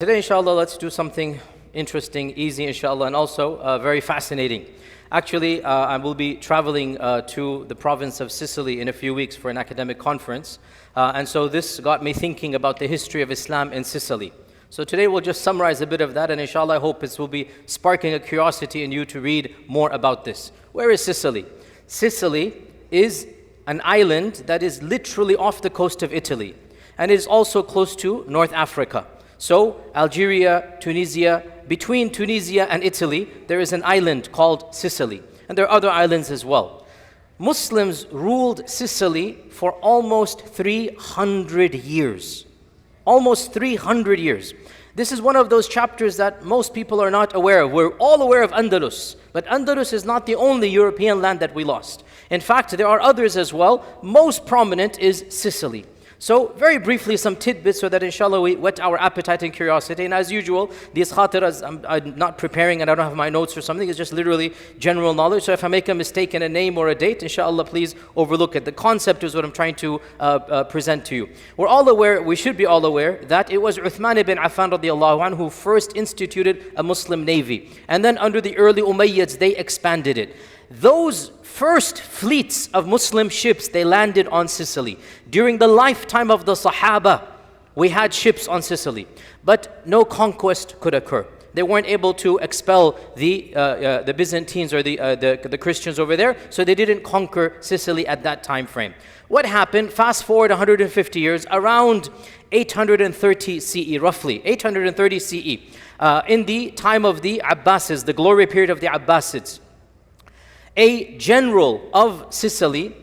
Today, inshallah, let's do something interesting, easy, inshallah, and also very fascinating. Actually, I will be traveling to the province of Sicily in a few weeks for an academic conference. And so this got me thinking about the history of Islam in Sicily. So today we'll just summarize a bit of that, and inshallah, I hope this will be sparking a curiosity in you to read more about this. Where is Sicily? Sicily is an island that is literally off the coast of Italy, and is also close to North Africa. So Algeria, Tunisia, between Tunisia and Italy, there is an island called Sicily. And there are other islands as well. Muslims ruled Sicily for almost 300 years. Almost 300 years. This is one of those chapters that most people are not aware of. We're all aware of Andalus, but Andalus is not the only European land that we lost. In fact, there are others as well. Most prominent is Sicily. So very briefly, some tidbits so that inshallah we whet our appetite and curiosity. And as usual, these khatiras, I'm not preparing and I don't have my notes or something. It's just literally general knowledge. So if I make a mistake in a name or a date, inshallah, please overlook it. The concept is what I'm trying to present to you. We're all aware, we should be all aware, that it was Uthman ibn Affan radiallahu anhu who first instituted a Muslim navy. And then under the early Umayyads, they expanded it. Those first fleets of Muslim ships, they landed on Sicily. During the lifetime of the Sahaba, we had ships on Sicily. But no conquest could occur. They weren't able to expel the Byzantines or the Christians over there, so they didn't conquer Sicily at that time frame. What happened? Fast forward 150 years, around 830 CE, roughly, 830 CE, in the time of the Abbasids, the glory period of the Abbasids. A general of Sicily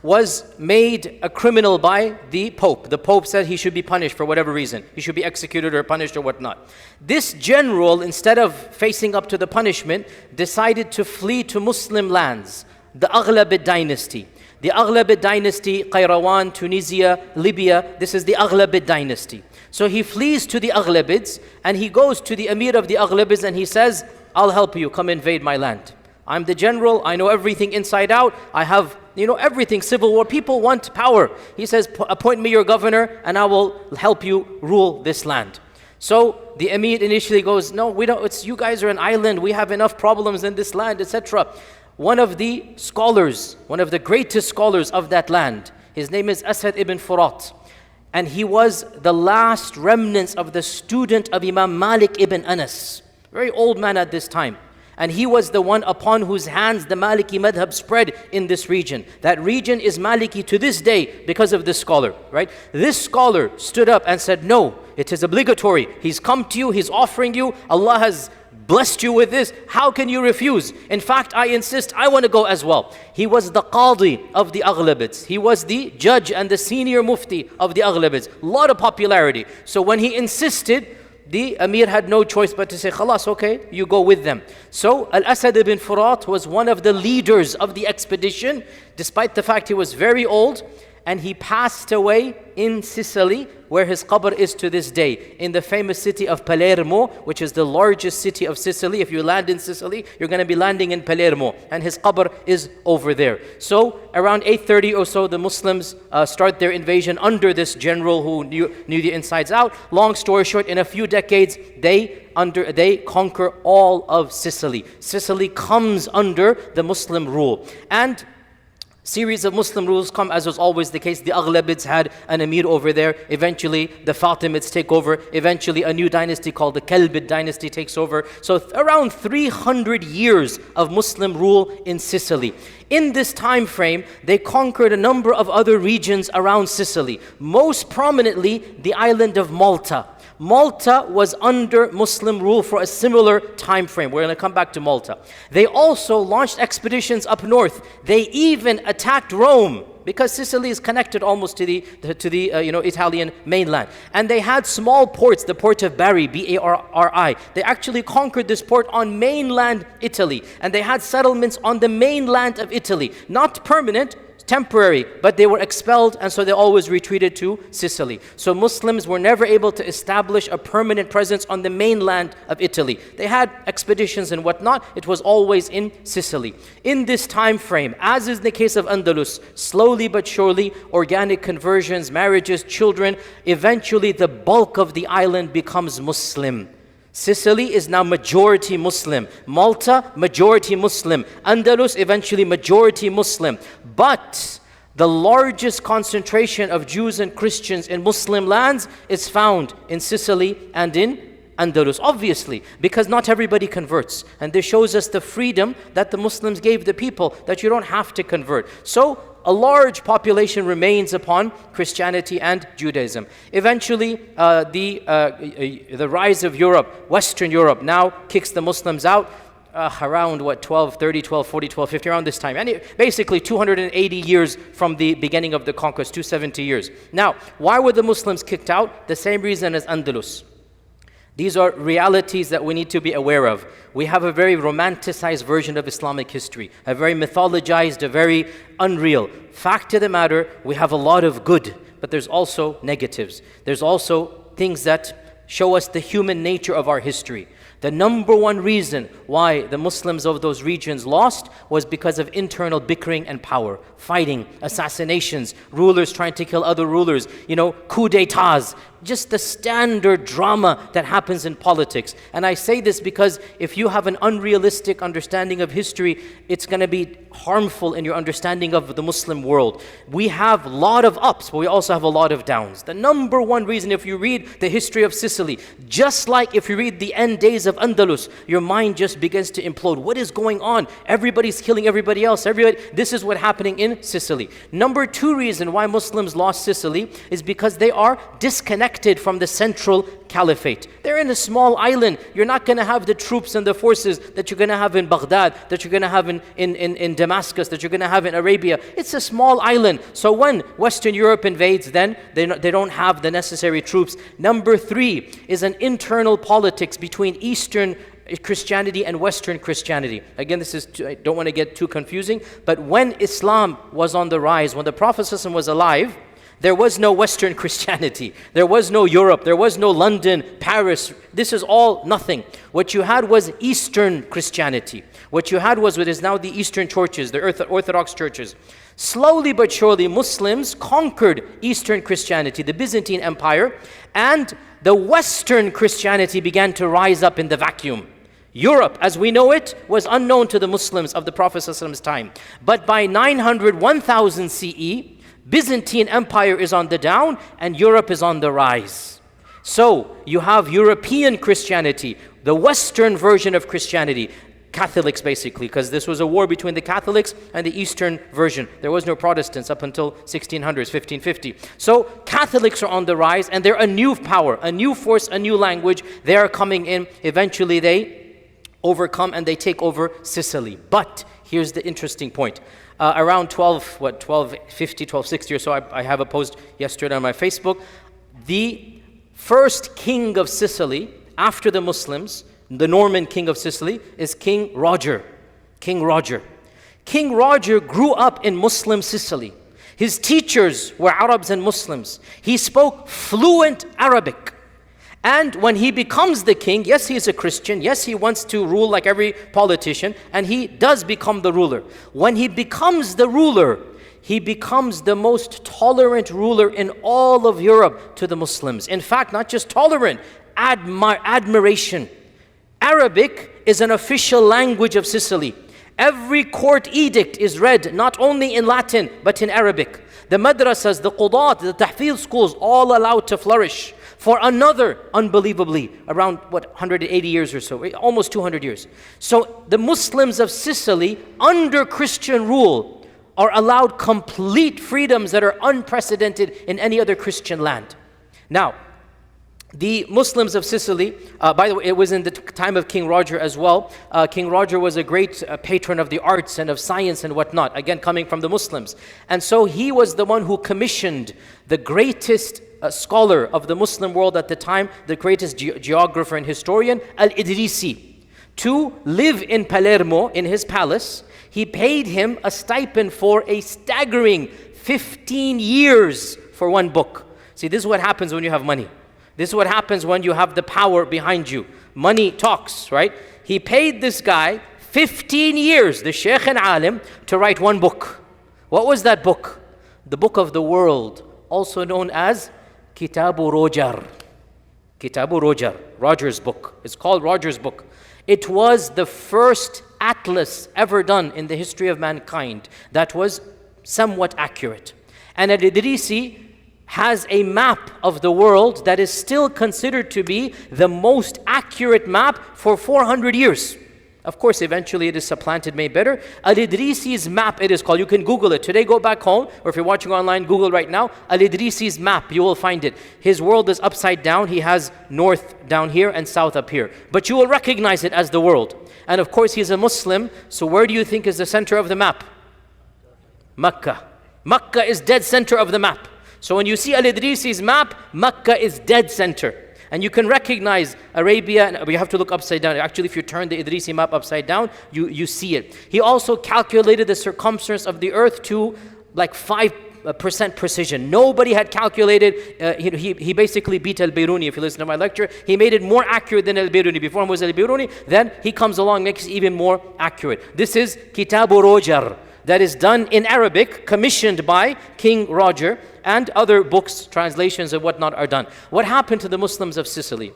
was made a criminal by the Pope. The Pope said he should be punished for whatever reason. He should be executed or punished or whatnot. This general, instead of facing up to the punishment, decided to flee to Muslim lands, the AVILABLE dynasty. The AVILABLE dynasty, KHAIRAN, Tunisia, Libya, this is the AVILABLE dynasty. So he flees to the AVILABLEs and he goes to the Emir of the AVILABLEs and he says, I'll help you, come invade my land. I'm the general, I know everything inside out, I have, everything, civil war. People want power. He says, appoint me your governor and I will help you rule this land. So the Emir initially goes, no, we don't, you guys are an island, we have enough problems in this land, etc. One of the scholars, one of the greatest scholars of that land, his name is Asad ibn Furat. And he was the last remnants of the student of Imam Malik ibn Anas. Very old man at this time. And he was the one upon whose hands the Maliki madhab spread in this region. That region is Maliki to this day because of this scholar, right? This scholar stood up and said, no, it is obligatory. He's come to you, he's offering you, Allah has blessed you with this. How can you refuse? In fact, I insist, I want to go as well. He was the Qadi of the Aghlabids. He was the judge and the senior mufti of the Aghlabids. A lot of popularity. So when he insisted, the Emir had no choice but to say, khalas, okay, you go with them. So Al-Asad ibn Furat was one of the leaders of the expedition, despite the fact he was very old, and he passed away in Sicily, where his qabr is to this day, in the famous city of Palermo, which is the largest city of Sicily. If you land in Sicily, you're going to be landing in Palermo, and his qabr is over there. So around 830 or so, the Muslims start their invasion under this general who knew the insides out. Long story short, in a few decades, they conquer all of Sicily. Sicily comes under the Muslim rule. And series of Muslim rules come, as was always the case. The Aghlabids had an Emir over there. Eventually, the Fatimids take over. Eventually, a new dynasty called the Kalbid dynasty takes over. So around 300 years of Muslim rule in Sicily. In this time frame, they conquered a number of other regions around Sicily. Most prominently, the island of Malta. Malta was under Muslim rule for a similar time frame. We're going to come back to Malta. They also launched expeditions up north. They even attacked Rome, because Sicily is connected almost to the Italian mainland. And they had small ports, the port of Bari, B-A-R-R-I. They actually conquered this port on mainland Italy. And they had settlements on the mainland of Italy. Not permanent, temporary, but they were expelled, and so they always retreated to Sicily. So Muslims were never able to establish a permanent presence on the mainland of Italy. They had expeditions and whatnot. It was always in Sicily. In this time frame, as is the case of Andalus, slowly but surely, organic conversions, marriages, children, eventually the bulk of the island becomes Muslim. Sicily is now majority Muslim. Malta, majority Muslim. Andalus, eventually majority Muslim. But the largest concentration of Jews and Christians in Muslim lands is found in Sicily and in Andalus, obviously, because not everybody converts. And this shows us the freedom that the Muslims gave the people, that you don't have to convert. So a large population remains upon Christianity and Judaism. Eventually, the rise of Europe, Western Europe, now kicks the Muslims out around 1230, 1240, 1250, around this time. And basically 280 years from the beginning of the conquest, 270 years. Now, why were the Muslims kicked out? The same reason as Andalus. These are realities that we need to be aware of. We have a very romanticized version of Islamic history, a very mythologized, a very unreal. Fact of the matter, we have a lot of good, but there's also negatives. There's also things that show us the human nature of our history. The number one reason why the Muslims of those regions lost was because of internal bickering and power, fighting, assassinations, rulers trying to kill other rulers, coup d'etats, just the standard drama that happens in politics. And I say this because if you have an unrealistic understanding of history, it's going to be harmful in your understanding of the Muslim world. We have a lot of ups, but we also have a lot of downs. The number one reason, if you read the history of Sicily, just like if you read the end days of Andalus, your mind just begins to implode. What is going on? Everybody's killing everybody else. This is what's happening in Sicily. Number two reason why Muslims lost Sicily is because they are disconnected from the central caliphate. They're in a small island. You're not going to have the troops and the forces that you're going to have in Baghdad, that you're going to have in Damascus, that you're going to have in Arabia. It's a small island. So when Western Europe invades, then they don't have the necessary troops. Number three is an internal politics between Eastern Christianity and Western Christianity. Again, I don't want to get too confusing, but when Islam was on the rise, when the Prophet ﷺ was alive, there was no Western Christianity. There was no Europe. There was no London, Paris. This is all nothing. What you had was Eastern Christianity. What you had was what is now the Eastern churches, the Orthodox churches. Slowly but surely, Muslims conquered Eastern Christianity, the Byzantine Empire, and the Western Christianity began to rise up in the vacuum. Europe, as we know it, was unknown to the Muslims of the Prophet ﷺ's time. But by 900, 1000 CE, Byzantine Empire is on the down and Europe is on the rise. So you have European Christianity, the Western version of Christianity, Catholics basically, because this was a war between the Catholics and the Eastern version. There was no Protestants up until 1600s, 1550. So Catholics are on the rise and they're a new power, a new force, a new language. They are coming in. Eventually they overcome and they take over Sicily. But here's the interesting point. Around 1250, 1260 or so, I have a post yesterday on my Facebook. The first king of Sicily, after the Muslims, the Norman king of Sicily, is King Roger. King Roger. King Roger grew up in Muslim Sicily. His teachers were Arabs and Muslims. He spoke fluent Arabic. And when he becomes the king, yes, he is a Christian. Yes, he wants to rule like every politician. And he does become the ruler. When he becomes the ruler, he becomes the most tolerant ruler in all of Europe to the Muslims. In fact, not just tolerant, admiration. Arabic is an official language of Sicily. Every court edict is read not only in Latin, but in Arabic. The madrasas, the qudat, the tahfidh schools, all allowed to flourish. For another, unbelievably, around 180 years or so, almost 200 years. So the Muslims of Sicily, under Christian rule, are allowed complete freedoms that are unprecedented in any other Christian land. Now, the Muslims of Sicily, by the way, it was in the time of King Roger as well. King Roger was a great patron of the arts and of science and whatnot, again coming from the Muslims. And so he was the one who commissioned the greatest scholar of the Muslim world at the time, the greatest geographer and historian, Al-Idrisi, to live in Palermo, in his palace. He paid him a stipend for a staggering 15 years for one book. See, this is what happens when you have money. This is what happens when you have the power behind you. Money talks, right? He paid this guy 15 years, the Shaykh and Alim, to write one book. What was that book? The Book of the World, also known as Kitabu Rojar. Kitabu Rojar, Roger's book. It's called Roger's book. It was the first atlas ever done in the history of mankind that was somewhat accurate. And Al-Idrisi has a map of the world that is still considered to be the most accurate map for 400 years. Of course, eventually it is supplanted, made better. Al-Idrisi's map, it is called. You can Google it. Today, go back home, or if you're watching online, Google right now. Al-Idrisi's map, you will find it. His world is upside down. He has north down here and south up here. But you will recognize it as the world. And of course, he's a Muslim. So where do you think is the center of the map? Mecca. Mecca is dead center of the map. So when you see Al-Idrisi's map, Mecca is dead center. And you can recognize Arabia, and you have to look upside down. Actually, if you turn the Idrisi map upside down, you see it. He also calculated the circumference of the earth to like 5% precision. Nobody had calculated, he basically beat Al-Biruni. If you listen to my lecture, he made it more accurate than Al-Biruni. Before him was Al-Biruni, then he comes along, makes it even more accurate. This is Kitabu Rojar, that is done in Arabic, commissioned by King Roger, and other books, translations and whatnot are done. What happened to the Muslims of Sicily?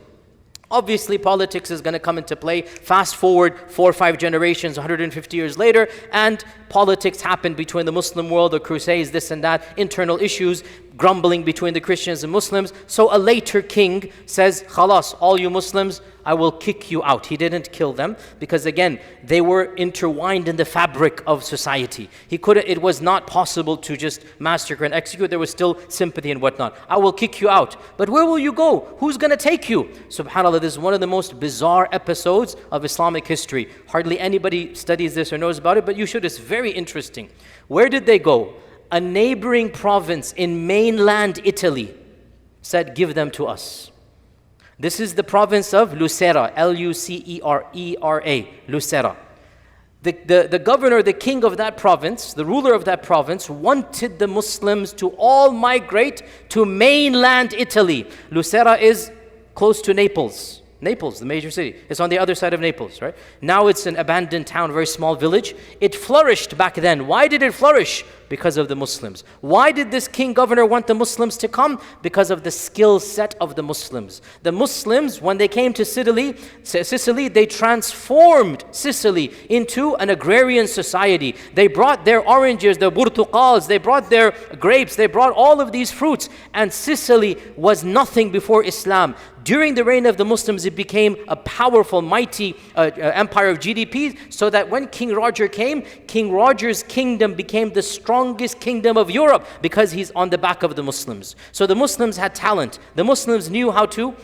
Obviously, politics is going to come into play. Fast forward 4 or 5 generations, 150 years later, and politics happened between the Muslim world, the Crusades, this and that, internal issues, grumbling between the Christians and Muslims. So a later king says, "Khalas, all you Muslims, I will kick you out." He didn't kill them because, again, they were intertwined in the fabric of society. It was not possible to just massacre and execute. There was still sympathy and whatnot. "I will kick you out." But where will you go? Who's going to take you? SubhanAllah, this is one of the most bizarre episodes of Islamic history. Hardly anybody studies this or knows about it, but you should. It's very interesting. Where did they go? A neighboring province in mainland Italy said, "Give them to us." This is the province of Lucera, Lucera, Lucera. The governor, the king of that province, the ruler of that province, wanted the Muslims to all migrate to mainland Italy. Lucera is close to Naples. Naples, the major city. It's on the other side of Naples, right? Now it's an abandoned town, very small village. It flourished back then. Why did it flourish? Because of the Muslims. Why did this king governor want the Muslims to come? Because of the skill set of the Muslims. The Muslims, when they came to Sicily, they transformed Sicily into an agrarian society. They brought their oranges, their burtuqals, they brought their grapes, they brought all of these fruits. And Sicily was nothing before Islam. During the reign of the Muslims, it became a powerful, mighty empire of GDP, so that when King Roger came, King Roger's kingdom became the strongest kingdom of Europe because he's on the back of the Muslims. So the Muslims had talent. The Muslims knew how to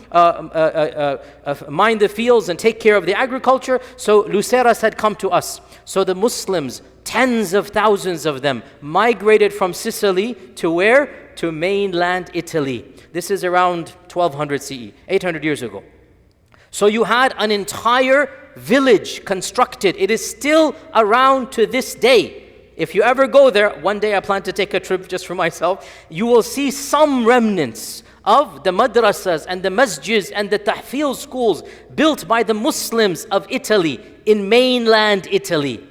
mine the fields and take care of the agriculture. So Lucera said, "Come to us." So the Muslims, tens of thousands of them, migrated from Sicily to where? To mainland Italy. This is around 1200 CE, 800 years ago. So you had an entire village constructed. It is still around to this day. If you ever go there, one day I plan to take a trip just for myself, you will see some remnants of the madrasas and the masjids and the tahfil schools built by the Muslims of Italy in mainland Italy.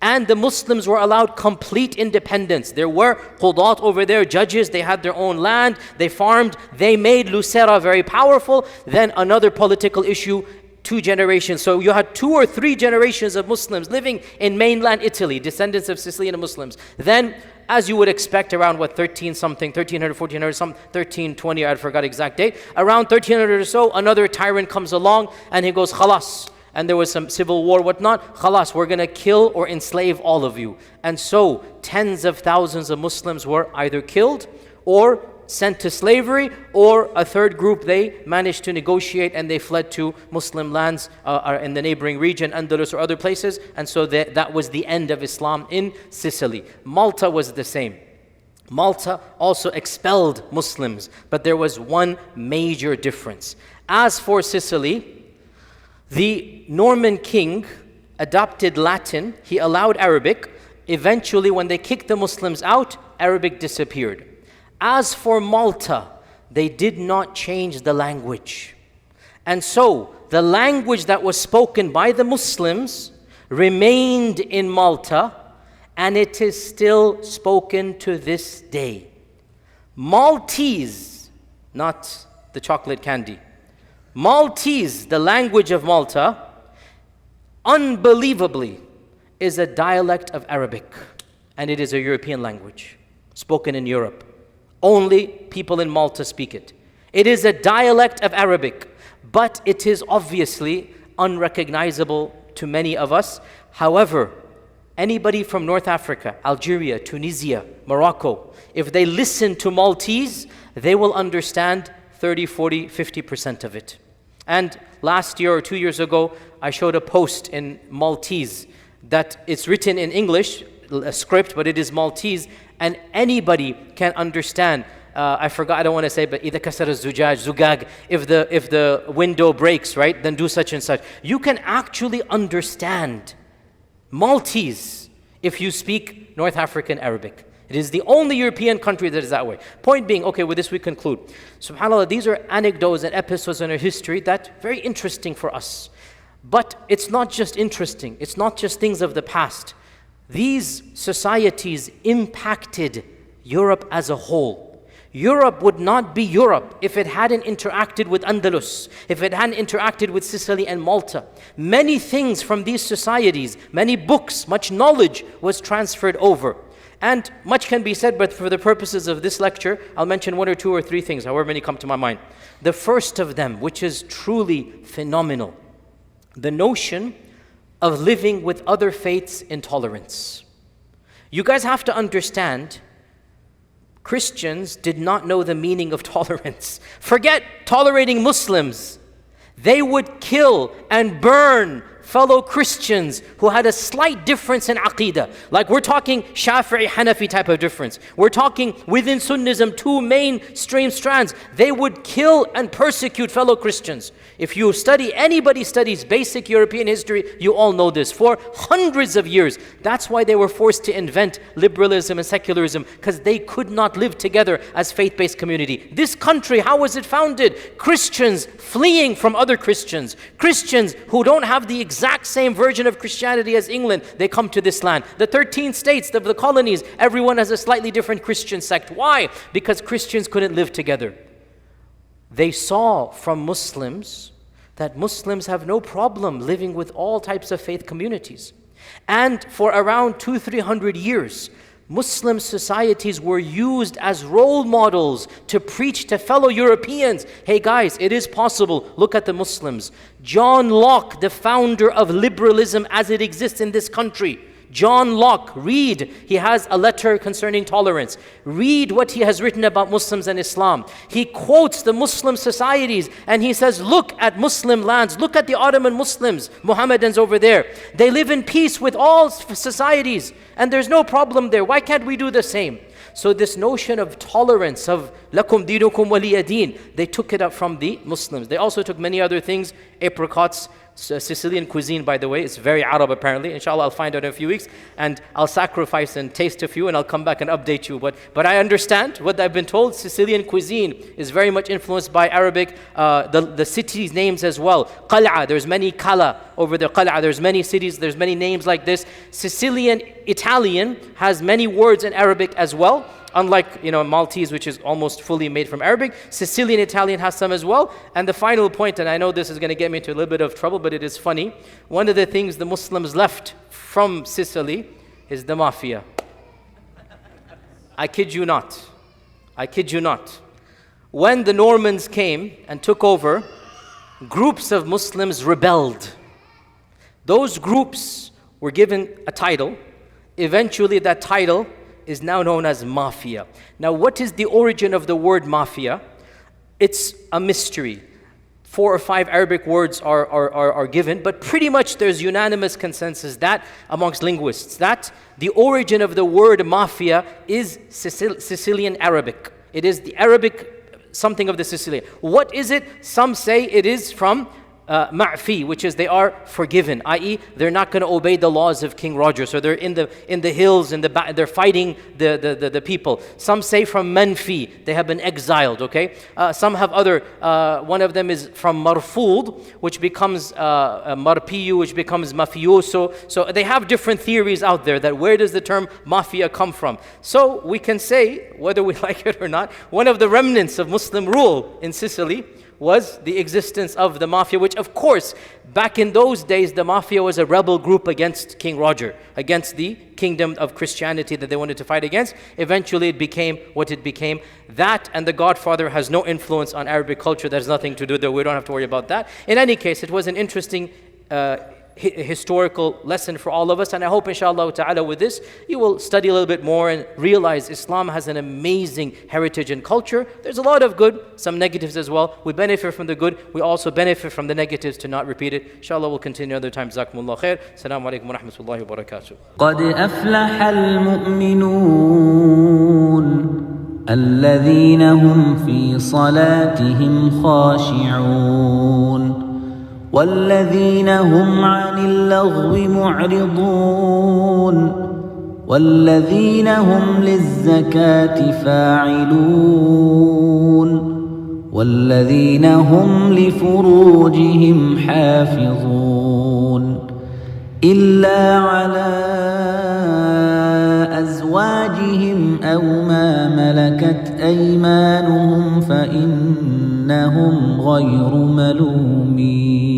And the Muslims were allowed complete independence. There were qudat over there, judges, they had their own land, they farmed, they made Lucera very powerful. Then another political issue, 2 generations. So you had 2 or 3 generations of Muslims living in mainland Italy, descendants of Sicilian Muslims. Then, as you would expect, around 1300, 1400, 1320, I forgot exact date. Around 1300 or so, another tyrant comes along and he goes, "Khalas." And there was some civil war, whatnot. "Khalas, we're going to kill or enslave all of you." And so tens of thousands of Muslims were either killed or sent to slavery, or a third group, they managed to negotiate and they fled to Muslim lands in the neighboring region, Andalus or other places. And so that was the end of Islam in Sicily. Malta was the same. Malta also expelled Muslims, but there was one major difference. As for Sicily, the Norman king adopted Latin, he allowed Arabic. Eventually, when they kicked the Muslims out, Arabic disappeared. As for Malta, they did not change the language. And so, the language that was spoken by the Muslims remained in Malta, and it is still spoken to this day. Maltese, not the chocolate candy. Maltese, the language of Malta, unbelievably, is a dialect of Arabic, and it is a European language, spoken in Europe. Only people in Malta speak it. It is a dialect of Arabic, but it is obviously unrecognizable to many of us. However, anybody from North Africa, Algeria, Tunisia, Morocco, if they listen to Maltese, they will understand 30, 40, 50% of it. And last year or 2 years ago, I showed a post in Maltese that it's written in English, a script, but it is Maltese, and anybody can understand. I forgot, I don't want to say, but إِذَا كَسَرَ الزُّجَاج زُجَاج, if the window breaks, right, then do such and such. You can actually understand Maltese if you speak North African Arabic. It is the only European country that is that way. Point being, okay, with this we conclude. SubhanAllah, these are anecdotes and episodes in our history that's very interesting for us. But it's not just interesting. It's not just things of the past. These societies impacted Europe as a whole. Europe would not be Europe if it hadn't interacted with Andalus, if it hadn't interacted with Sicily and Malta. Many things from these societies, many books, much knowledge was transferred over. And much can be said, but for the purposes of this lecture, I'll mention 1 or 2 or 3 things, however many come to my mind. The first of them, which is truly phenomenal, the notion of living with other faiths in tolerance. You guys have to understand, Christians did not know the meaning of tolerance. Forget tolerating Muslims. They would kill and burn fellow Christians who had a slight difference in aqeedah. Like we're talking Shafi'i, Hanafi type of difference. We're talking within Sunnism, 2 mainstream strands. They would kill and persecute fellow Christians. If you study, anybody studies basic European history, you all know this. For hundreds of years, that's why they were forced to invent liberalism and secularism, because they could not live together as faith-based community. This country, how was it founded? Christians fleeing from other Christians. Christians who don't have the exact same version of Christianity as England, they come to this land. The 13 states of the colonies, everyone has a slightly different Christian sect. Why? Because Christians couldn't live together. They saw from Muslims that Muslims have no problem living with all types of faith communities. And for around 200-300 years, Muslim societies were used as role models to preach to fellow Europeans. Hey guys, it is possible. Look at the Muslims. John Locke, the founder of liberalism as it exists in this country. John Locke, read, he has a letter concerning tolerance. Read what he has written about Muslims and Islam. He quotes the Muslim societies and he says, look at Muslim lands, look at the Ottoman Muslims, Mohammedans over there. They live in peace with all societies and there's no problem there. Why can't we do the same? So this notion of tolerance, of lakum dinukum waliya din, they took it up from the Muslims. They also took many other things, apricots, Sicilian cuisine, by the way, it's very Arab apparently. Inshallah, I'll find out in a few weeks and I'll sacrifice and taste a few and I'll come back and update you. But I understand what I've been told. Sicilian cuisine is very much influenced by Arabic, the cities' names as well. Qal'a, there's many Qala over there. Qal'a, there's many cities, there's many names like this. Sicilian Italian has many words in Arabic as well. Unlike, Maltese, which is almost fully made from Arabic, Sicilian Italian has some as well. And the final point, and I know this is going to get me into a little bit of trouble, but it is funny. One of the things the Muslims left from Sicily is the mafia. I kid you not. I kid you not. When the Normans came and took over, groups of Muslims rebelled. Those groups were given a title. Eventually that title is now known as mafia. Now, what is the origin of the word mafia? It's a mystery. 4 or 5 Arabic words are given, but pretty much there's unanimous consensus that amongst linguists that the origin of the word mafia is Sicilian Arabic. It is the Arabic something of the Sicilian. What is it? Some say it is from ma'fi, which is they are forgiven, i.e. they're not going to obey the laws of King Roger. So they're in the hills, they're fighting the people. Some say from manfi, they have been exiled, okay? Some have other, one of them is from marfud, which becomes marpiyu, which becomes mafioso. So they have different theories out there that where does the term mafia come from? So we can say, whether we like it or not, one of the remnants of Muslim rule in Sicily was the existence of the mafia, which of course, back in those days, the mafia was a rebel group against King Roger, against the kingdom of Christianity that they wanted to fight against. Eventually it became what it became. That and the Godfather has no influence on Arabic culture. There's nothing to do there. We don't have to worry about that. In any case, it was an interesting historical lesson for all of us, and I hope inshallah ta'ala with this you will study a little bit more and realize Islam has an amazing heritage and culture. There's a lot of good, some negatives as well. We benefit from the good, we also benefit from the negatives to not repeat it. Inshallah we'll continue another time. JAZKUM khair. Assalamu alaikum wa rahmatullahi wa barakatuh. قد أفلح المؤمنون الذين هم في صلاتهم خاشعون والذين هم عن اللغو معرضون والذين هم للزكاة فاعلون والذين هم لفروجهم حافظون إلا على أزواجهم أو ما ملكت أيمانهم فإنهم غير ملومين.